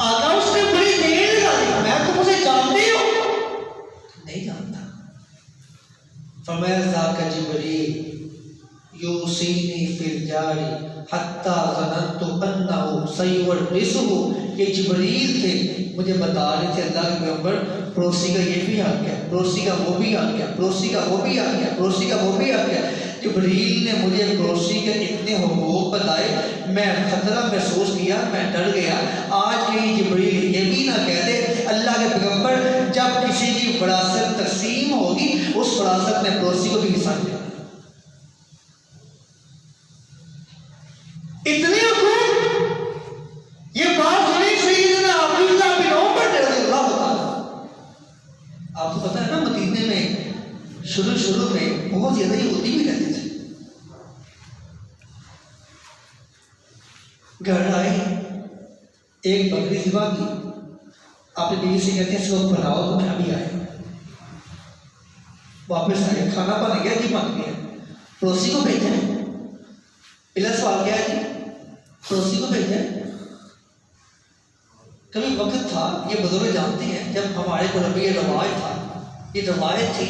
आका उसने बड़ी देर लगा दी, मैं तुम उसे जानती हूं? नहीं जानता। फरमाया ज़ाका जिब्रील यूसीनी फिल जारी हत्ता ज़ननतु अन्नहु सयुवर्रिसुहु, ये जिब्रील थे, मुझे बता रहे थे अल्लाह के पैगंबर पड़ोसी का ये भी हक है, पड़ोसी का वो भी हक है, पड़ोसी का वो भी हक है, पड़ोसी का वो भी हक है। जिब्रील ने मुझे पड़ोसी के इतने हुकूक बताए, मैं खतरा महसूस किया, मैं डर गया। आज कहीं जिब्रील ये भी ना कह दे अल्लाह के पैगंबर जब किसी की विरासत तकसीम होगी उस विरासत में पड़ोसी को भी हिस्सा देगा। इतने हुकूक, ये बात सुनी सैयदना अब्दुल्लाह बिन उमर रज़ियल्लाहु ताला। आपको पता है ना मदीने में शुरू में बहुत ज्यादा यहूदी भी रहते थे। घर आए, एक बकरी ज़िबा की, आपने बीवी से कहते हैं इसको बनाओ, तो मैं अभी आया। वापस आए, खाना बन गया जी, बन गया, पड़ोसी को भेजा। पहला सवाल क्या है जी, पड़ोसी को भेजा। कभी वक्त था, ये बुजुर्ग जानते हैं, जब हमारे घर में ये रवाज था, ये रवायत थी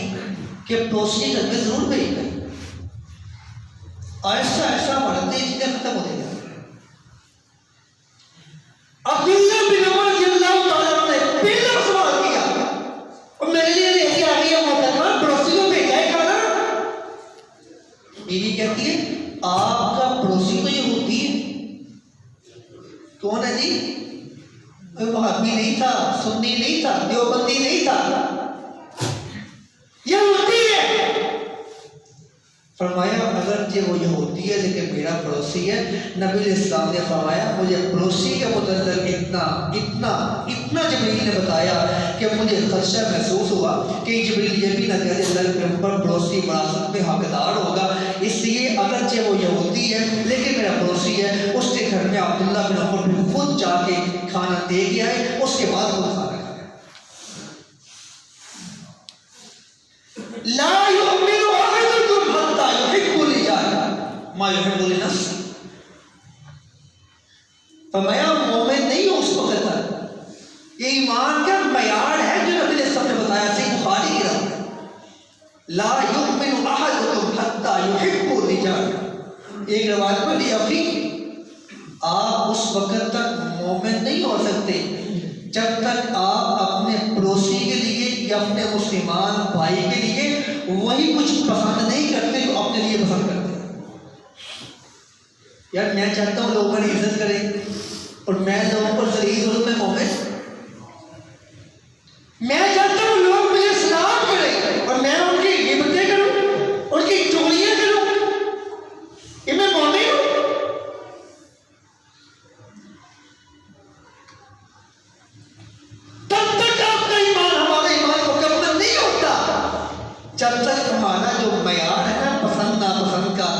कि पड़ोसी घर में जरूर भेज गए। ऐसा ऐसा बढ़ते चीजें खत्म हो गई। अब्दुल्लाह बिन उमर रज़ियल्लाहु ताला ने पहला सवाल किया और मेरे लिए लेके आ गई है मोहतरमा, पड़ोसी को भेजा है खाना। बीवी कहती है आपका पड़ोसी तो यहूदी है। कौन है जी? वहाबी नहीं था, सुन्नी नहीं था, देवबंदी नहीं था, यहूदी है। फरमाया अगर जे वो यहूदी है लेकिन मेरा पड़ोसी है, नबी इस्लाम ने फरमाया मुझे पड़ोसी के मुतल्लिक़ इतना इतना इतना जिब्रील ने बताया कि मुझे खदशा महसूस हुआ कि जिब्रील ये भी न कह दे अल्लाह के ऊपर पड़ोसी विरासत में हकदार होगा। इसलिए अगर जे वो यहूदी है लेकिन मेरा पड़ोसी है, उसके घर में अब्दुल्लाह बिन उमर खुद जाके खाना दे गया है, उसके बाद खुद खाना खाया। ला युमिनु अहदुकुम हत्ता युहिब्बु लिजारिही मा युहिब्बु लिनफ्सिही। फरमाया मोमिन नहीं हो उस वक्त तक। ये ईमान का मयार है जो नबी ने सबने बताया, सही बुखारी की रवायत। ला युमिनु अहदुकुम हत्ता युहिब्बु लिजारिही। एक रवायत में लिअखी आप उस वक्त तक मोमिन नहीं हो सकते जब तक आप अपने पड़ोसी के लिए या अपने मुसलमान भाई के लिए वही कुछ पसंद नहीं करते जो अपने लिए पसंद करते हैं। यार मैं चाहता हूँ लोग मेरी इज्जत करें और मैं लोगों पर जलील करूँ, मैं मोमिन। मैं चाहता हूँ लोग मुझे सलाम करें और मैं उनकी गिबतें करूँ, उनकी चुगलियाँ करूँ, ये मैं मोमिन हूँ? तब तक आपका ईमान हमारे ईमान मुकम्मल नहीं होता जब तक हमारा जो मयार है ना पसंद नापसंद का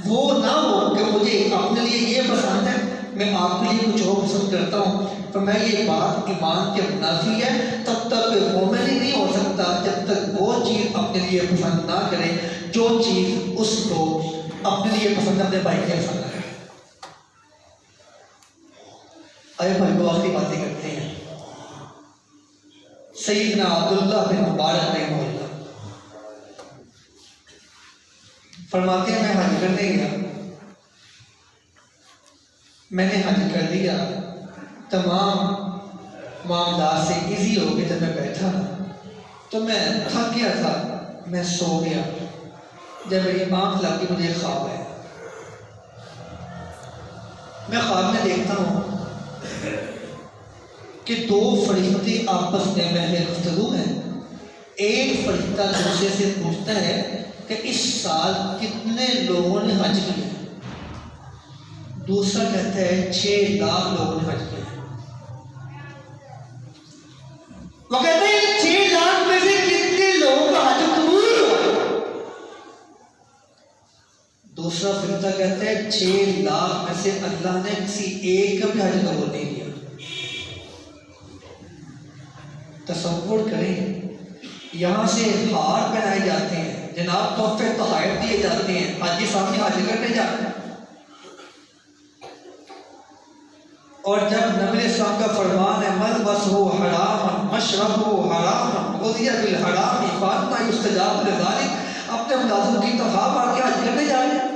वो ना हो कि मुझे अपने लिए ये पसंद है, मैं आपके लिए कुछ और पसंद करता हूँ, तो मैं ये बात ईमान के मुनाफी है। तब तक मोमिन ही नहीं हो सकता जब तक वो चीज़ अपने लिए पसंद ना करे जो चीज़ उसको अपने लिए पसंद, अपने भाई के पसंद है। अरे भाई को आखिरी बातें करते हैं। सैयदना अब्दुल्ला बिन मुबारक रहमहुल्लाह फरमाते हैं मैं हज करने गया, मैंने हज कर लिया, तमाम मामलात से इजी हो गए। जब मैं बैठा तो मैं थक गया था, मैं सो गया। जब मेरी आँख लगी मुझे ख्वाब है, मैं ख्वाब में देखता हूँ कि दो फरिश्ते आपस में महल गुफ्तगू हैं। एक फरिश्ता दूसरे से पूछता है कि इस साल कितने लोगों ने हज किया। दूसरा कहता है 6 लाख लोगों ने हज किया। वो कहते हैं 6 लाख में से कितने लोगों का हज कबूल हुआ। दूसरा फरिश्ता कहता है 6 लाख में से अल्लाह ने किसी एक का भी हज कबूल नहीं किया। तसव्वुर करें, यहाँ से हार पहनाए जाते हैं, जनाब तोहफे तोहफे दिए जाते हैं, हाजी साहब हज करने जाते हैं। और जब नबी इस्लाम का फरमान है मलबस हो हराम मशरब हो हराम गुज़िया बिल हराम फातना युस्तजाब लिज़ालिक, अपने मुलाज़िम की तनख्वाह मार के हज करने जा रहे हैं।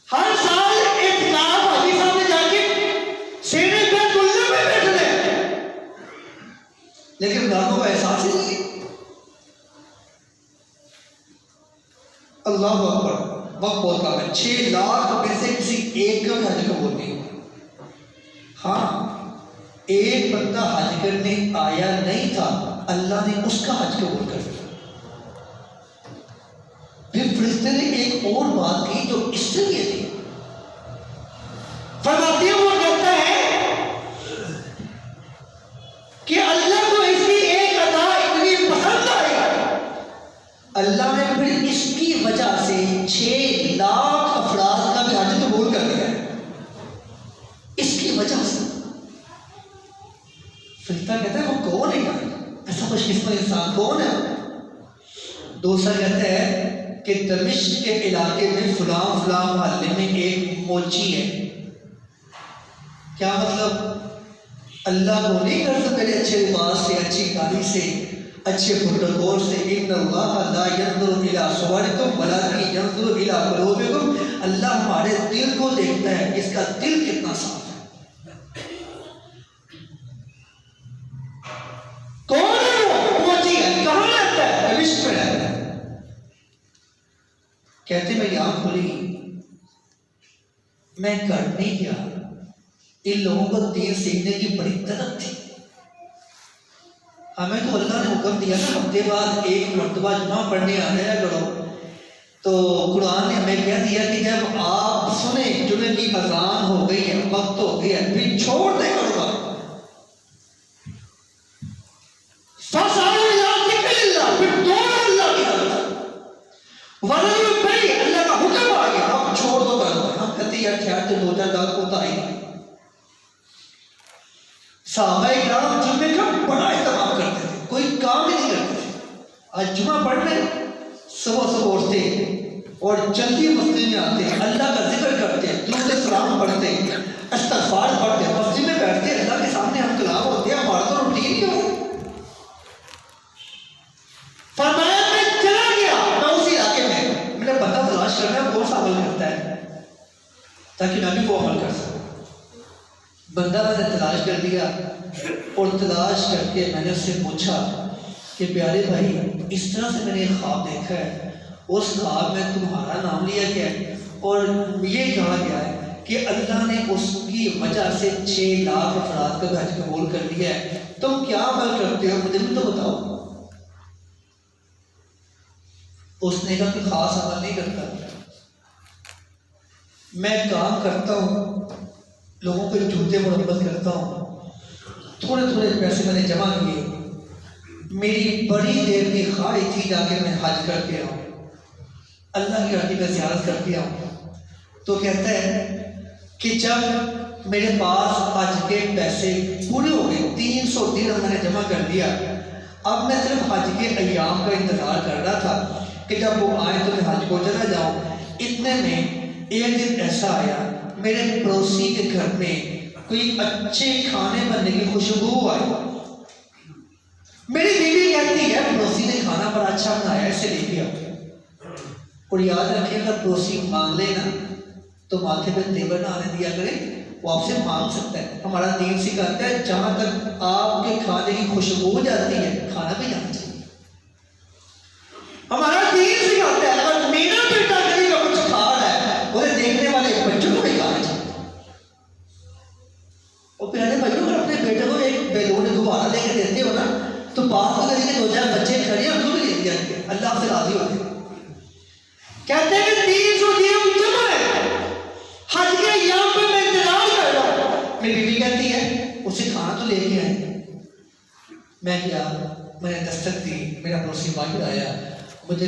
हर साल इत्काफ हाजी साहब ने जाके सीने पे कुल्ले में बैठ रहे, लेकिन मुलाज़िमों का एहसास ही नहीं। अल्लाह अकबर, वक्त बहुत कम है। 6 लाख में से किसी एक का भी हज कबूल नहीं हुआ। हाँ, एक बंदा हज करने आया नहीं था, अल्लाह ने उसका हज कबूल कर दिया। फिर फरिश्ते ने एक और बात की जो इससे ये थी। फरमाते हैं, वो कहता है कि अल्लाह को इसकी एक अदा इतनी पसंद आई, अल्लाह ने फिर इसकी वजह से 6 लाख अफराद का भी हज कबूल कर दिया है, इसकी वजह से। फरिश्ता कहता है वो कौन है यार, ऐसा खुशकिस्मत इंसान कौन है? दूसरा कहता है कि दमिश्क के इलाके में फलां फलां मोहल्ले में एक मोची है। क्या मतलब? अल्लाह को नहीं कर सकते अच्छे लिबास से, अच्छी गाड़ी से, अच्छे प्रोटोकॉल से। इन्नल्लाह ला यंज़ुरु इला सुवरिकुम वलाकिन यंज़ुरु इला कुलूबिकुम, अल्लाह हमारे दिल को देखता है, इसका दिल कितना साफ है। कौन है वो? मोची है, कहाँ रहता है? दमिश्क में रहता है। कहते मेरी आंख खुली, मैं घर नहीं गया। इन लोगों को दीन सीखने की बड़ी तलब थी। हमें तो अल्लाह ने हुक्म दिया ना हफ्ते बाद एक मरतबा जुमा पढ़ने आया करो, तो कुरान ने हमें कह दिया कि जब आप सुने जुमे की अजान हो गई है, वक्त हो गया, फिर छोड़ दे करूँगा। फिर दोनों अल्लाह की अल्लाह का हुक्म आ गया, अब छोड़ दो करूँगा। हम कहते यार ख्याल तो 2-4 लाख होता ही। साहबाए किराम जुम्मे का बड़ा इत्तेमाम करते थे, कोई काम ही नहीं करते थे। आज जुमा पढ़ने सुबह सुबह उठते और जल्दी मस्जिद में आते, अल्लाह का जिक्र करते, दुरूद सलाम पढ़ते, इस्तग़फ़ार पढ़ते, मस्जिद में बैठते, अल्लाह के सामने हम कलाम होते हैं। हमारा तो रूटीन ही हो। फरमाया मैं चला गया, मैं उसी इलाके में, मैंने बंदा तलाश करना कौन सा अमल करता ताकि मैं भी वो अमल कर सकूँ। बंदा मैंने तलाश कर दिया और तलाश करके मैंने उससे पूछा कि प्यारे भाई, इस तरह से मैंने एक ख्वाब देखा है, उस ख्वाब में तुम्हारा नाम लिया गया है और ये कहा गया है कि अल्लाह ने उसकी वजह से 6 लाख अफराद का हज कबूल कर दिया है, तुम क्या अमल करते हो मुझे भी तो बताओ। उसने कहा कि खास अमल नहीं करता, मैं काम करता हूँ, लोगों के जूते मुरम्मत करता हूँ, थोड़े थोड़े पैसे मैंने जमा किए, मेरी बड़ी देर की ख्वाहिश थी जाके मैं हज करके आऊँ, अल्लाह की हरती का ज़ियारत करके आऊँ। तो कहता है कि जब मेरे पास हज के पैसे पूरे हो गए, 300 दिरहम मैंने जमा कर दिया, अब मैं सिर्फ हज के अय्याम का इंतज़ार कर रहा था कि जब वो आए तो मैं हज को चला जाऊँ। इतने में एक दिन ऐसा आया, मेरे पड़ोसी के घर में कोई अच्छे खाने बनने की खुशबू आई। मेरी बीवी कहती है पड़ोसी ने खाना बड़ा अच्छा बनाया, इसे लेके आओ। और याद रखिए, अगर पड़ोसी मांग ले ना तो माथे पे तेवर ना आने दिया करे, वो आपसे मांग सकता है। हमारा दीन सिखाता है जहां तक आपके खाने की खुशबू जाती है खाना भी जाना चाहिए। हमारा दीन सिखाता है अगर मेरा बेटा कहीं का कुछ खा रहा है, उसे देखने वाले बच्चों को भी खाना चाहिए। और प्यारे भाइयों, अगर अपने बेटे को एक बैलून गुब्बारा लेके देते हो ना तो पास में करेंगे 2-4 बच्चे खड़े हैं, उनको भी लेते हैं, अल्लाह से राजी होते हैं। कहते हैं कि 300 दिरहम जमा है, हज के अय्याम पे मैं इंतजार कर रहा हूँ। मेरी बीवी कहती है उसे खाना तो लेके आए। मैं क्या, मैंने दस्तक दी, मेरा पड़ोसी बाहर आया, मुझे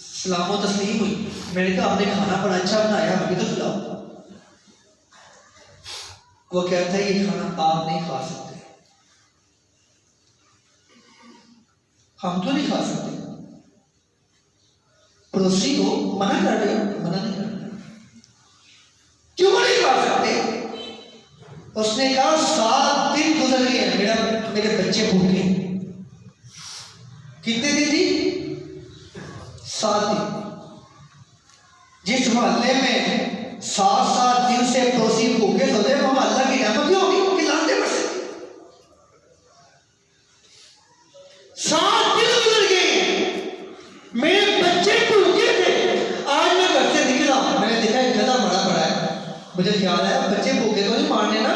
सलाम व तस्लीम हुई। मैंने कहा आपने खाना बड़ा अच्छा बनाया, हमें तो खिलाओ। वो कहता है ये खाना आप नहीं खा सकते। हम क्यों नहीं खा सकते? पड़ोसी को मना कर रहे हो? मना नहीं कर रहे, क्यों नहीं खा सकते? उसने कहा 7 दिन गुजर गए हैं, मेरे बच्चे भूखे। कितने दिन थी? 7 दिन। जिस मोहल्ले में 7-7 दिन से पड़ोसी भूखे सोते, वो मोहल्ला की रहमत क्यों होगी? उनकी लानतें बरसे। 7 दिन गुजर गए, मेरे बच्चे भूखे थे। आज मैं घर से निकला, मैंने देखा एक गधा मरा पड़ा है। मुझे ख्याल आया बच्चे भूखे तो नहीं मारने ना,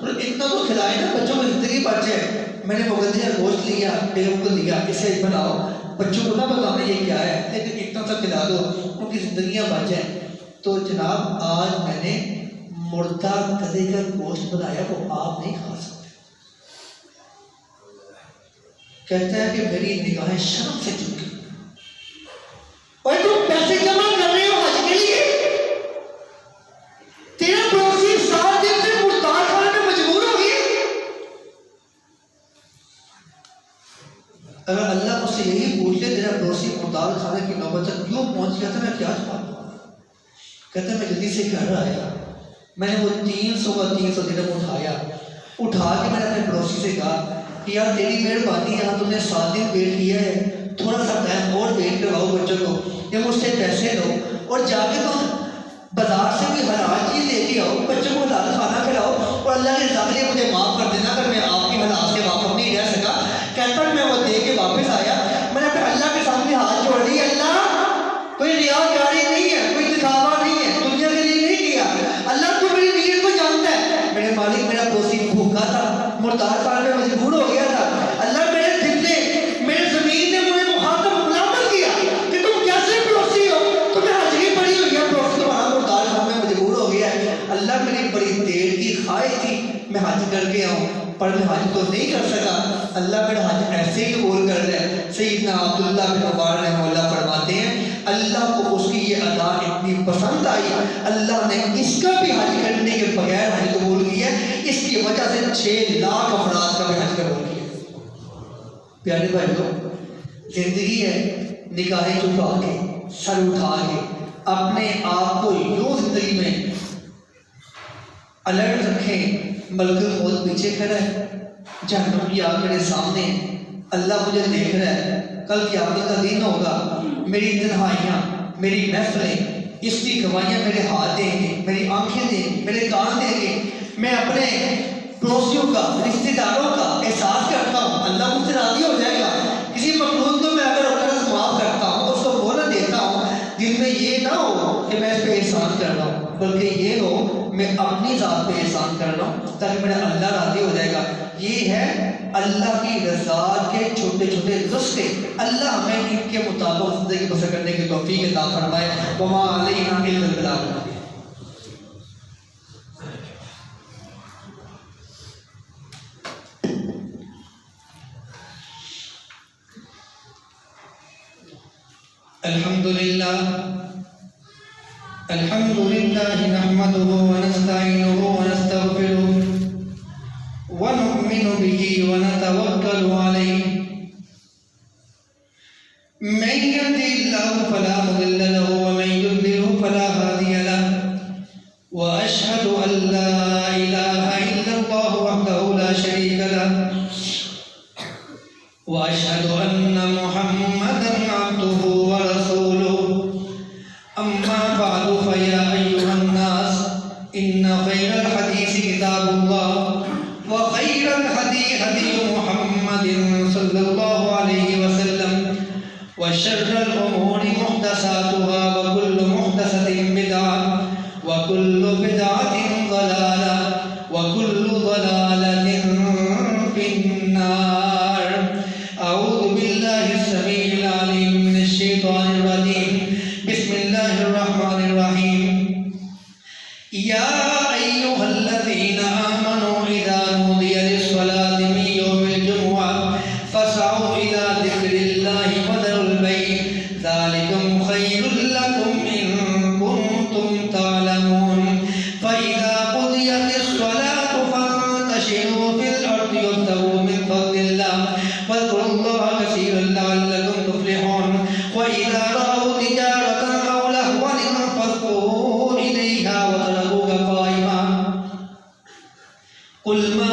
तो इतना तो खिलाए ना, बच्चों को जिंदगी बच जाए। मैंने मुगल का गोश्त लिया, बेगम को दिया, इसे बनाओ, बच्चों को ना बताना ये क्या है, लेकिन इतना सा खिला दो, उनकी जिंदगियां बच जाए। तो जनाब आज मैंने मुर्दा गधे का गोश्त बनाया, वो आप नहीं खा सकते। कहता है कि मेरी निगाहें शर्म से झुक गई। और तुम पैसे जमा कर रहे हो हज के लिए, तेरा पड़ोसी 7 दिन से मुर्दार खाने में मजबूर हो गया। अगर अल्लाह मुझसे यही पूछ ले तेरा पड़ोसी मुर्दार खाने की नौबत तक क्यों पहुंच गया था, मैं क्या जवाब दूंगा? कहता मैं जल्दी से घर आया, मैंने वो 300 दिरहम उठा के मैंने अपने पड़ोसी से कहा कि यार तेरी मेहरबानी, यहाँ तुमने 7 दिन वेट किया है, थोड़ा सा टाइम और वेट करवाओ बच्चों को, या मुझसे पैसे लो और जाके तुम बाजार से कोई हलाल चीज़ लेके आओ, बच्चों को हलाल खाना खिलाओ, और अल्लाह के ज़रिए मुझे माफ़ कर देना अगर मैं आपकी हलाल से वाकफ नहीं रह सका। कहता मैं वो दे के वापस आया, मैंने अपने अल्लाह के सामने हाथ जोड़ दिए, अल्लाह कोई रियाकारी नहीं है, कोई दिखावा नहीं है, दुनिया के लिए नहीं किया, अल्लाह तू मेरी नीयत को जानता है। मेरे मालिक मेरा पड़ोसी भूखा था, मुर्दार खाने में मजबूर हो गया था, अल्लाह मेरे दिल ने, मेरे ज़मीन ने मुझे मुखातब मुलामत किया कि तुम कैसे पड़ोसी हो, तुम्हें हजरी पड़ी हुई है, पड़ोसी तुम्हारा मुर्दार खाने में मजबूर हो गया है। अल्लाह मेरी बड़ी देर की ख्वाहिश थी मैं हज करके आऊँ, पर मैं हज तो नहीं कर सका, अल्लाह मेरा हज ऐसे ही कबूल कर रहा है। सैयदना अब्दुल्लाह बिन मुबारक रहमतुल्लाह फरमाते हैं अल्लाह को उसकी ये अदा इतनी पसंद आई, अल्लाह ने इसका भी हज करने के बगैर हज कबूल किया, इसकी वजह से 6 लाख अफराद का भी हज कबूल किया। प्यारे भाइयों, जिंदगी है निगाहें झुका के, सर उठा के, अपने आप को यूं जिंदगी में अलर्ट रखें। मलकुल मौत पीछे खड़ा है, जहन्नम की आग मेरे सामने है, अल्लाह मुझे देख रहा है, कल क़यामत का दिन होगा, मेरी तन्हाइयाँ, मेरी महफिलें इसकी गवाहियाँ मेरे हाथ देंगे, मेरी आंखें देंगी, मेरे कान देंगे। मैं अपने पड़ोसियों का, रिश्तेदारों का एहसास करता हूँ, अल्लाह मुझसे राजी हो जाएगा। किसी मखलूक को मैं अगर कर्ज माफ़ करता हूँ, उसको बोला देता हूँ, दिल में ये ना हो कि मैं इस पर एहसान कर रहा हूँ, बल्कि ये हो मैं अपनी ज़ात पे एहसान कर रहा हूँ, ताकि मेरा अल्लाह राजी हो जाएगा। ये है अल्लाह की रज़ा के छोटे छोटे नुस्खे। अल्लाह हमें इनके मुताबिक ज़िंदगी बसर करने की तौफीक अता फरमाए। वमा अलैना इल्लल बलाग। अल्हम्दुलिल्लाह नहमदुहु व नस्तईनुहु व नस्तगफिरुहु व नु'मिनु बिही व नतवक्कलु अलैहि। मन यहदिहिल्लाहु फला मुदिल्ल लहु व मन युद्लिलहु फला हादिय लहु व अशहदु अन ला इलाहा इल्लल्लाहु वहदहु ला शरीका लहु व अशहदु अन्ना मुहम्मदन अब्दुहु व रसूलुहु। अम्मा बअदु फया अय्युहन नास इन्ना खैरल हदीस किताबुल्लाह व खैरल हदी हदी मुहम्मदिन सल्लल्लाहु अलैहि वसल्लम व शर्रल उमूरि मुहदसातुहा व कुल्लु मुहदसतिन बिदअह व कुल्लु बिदअतिन ज़लालह व कुल्लु ज़लालतिन फिन्नार। अऊज़ु बिल्लाहि स्समीइल अलीम मिनश शैतानिर रजीम। बिस्मिल्लाहिर रहमानिर रहीम। या अय्युहल्लज़ीना आमनू इज़ा नूदिया लिस्सलाति मिन यौमिल जुमुअह फसअू इला ज़िक्रिल्लाहि व ज़रुल बैअ ज़ालिकुम खैरुल लकुम इन कुंतुम तअलमून। फ़इज़ा क़ुदियतिस सलातु फंतशिरू फिल अर्दि वब्तगू मिन फ़ज़लिल्लाह वज़कुरुल्लाह कसीरन लअल्लकुम तुफ़्लिहून। व इज़ा रअऊ तिजारतन अव लहवन इंफ़ज़ू इलैहा व तरकूका क़ाइमा। कुल मा